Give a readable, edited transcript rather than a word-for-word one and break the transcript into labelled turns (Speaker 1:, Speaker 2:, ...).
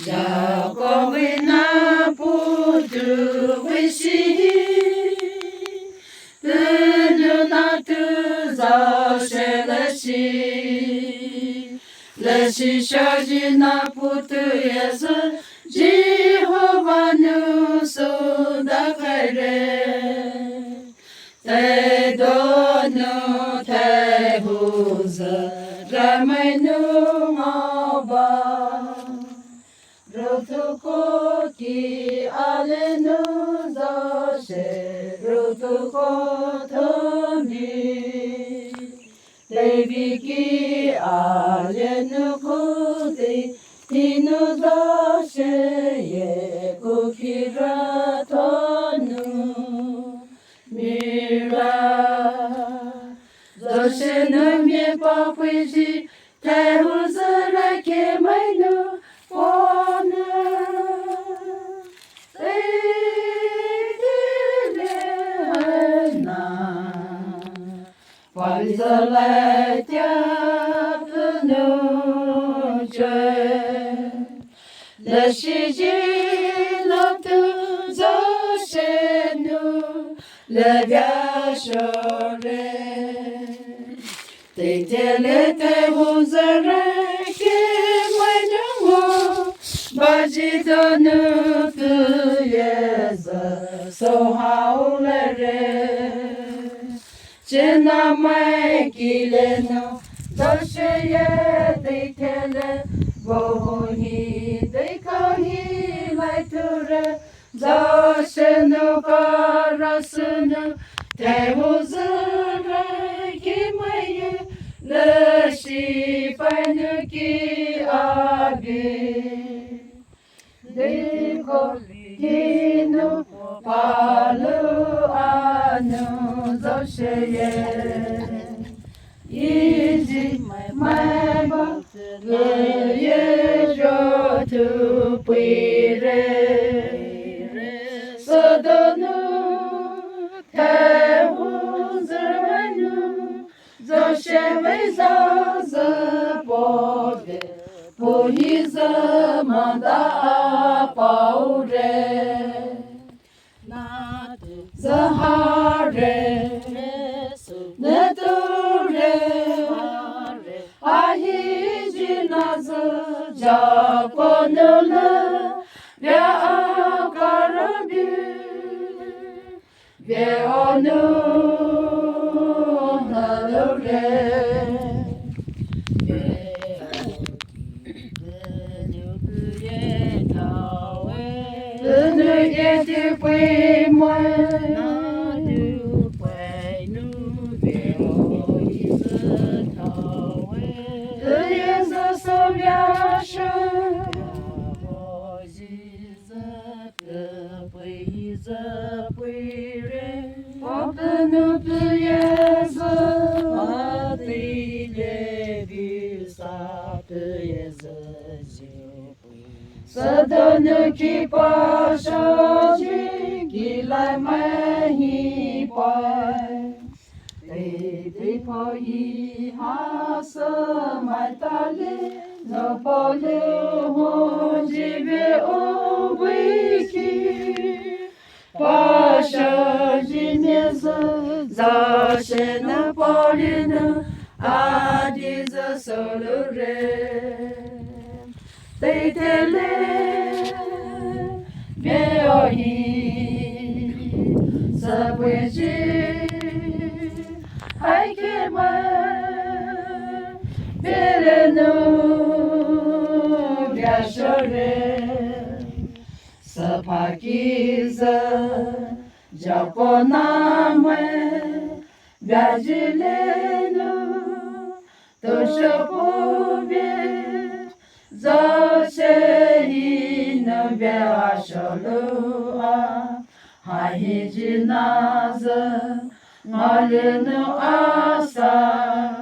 Speaker 1: Jacobina putu wishi, na tu za she le shi shaji na putu yesu, Jehovah nu so da kare, te do nu te huza, ramai nu ngaba. Rotuko ki alenu zashe, rotuko tomi. Devi ki alenu kuti, tinu zashe ye kukira tonu. Mira, zashe nu mi pa puji, te huzara ke mainu. Le shiji l'obtu zoshenu le viachore te telete huzare ke Bajidonu kuyeza so haulere Chena mai kileno Dosheye deitele Bohi deikahi laiture Doshenu karasunu Tehuzure kimaye Le shifanu ki abi Dikinu palu anu zosheye Yiji maiba ye jotu pire Sodonu tehuzermanu Zosheve zazapode Puhiza manda paure Zahare Neture Ahiji nazu Japonula Vya akarabi Vya onu Nalure Tu pui moi na tu pui nu veo is tawe tu is a soviasha is a pui is a pui re openu tu is a le visa tu is a Sadhanu ki pashaji ki lai mahi pai Te pai hasa mai tali no pole ho jive o wiki Pashaji neza zashe na polina adiza solure Te tele veohi sabweji haikema verenu viashore sapakiza japoname viajilenu toshopove Zashe no viasholua Hahiji naza Malinu asa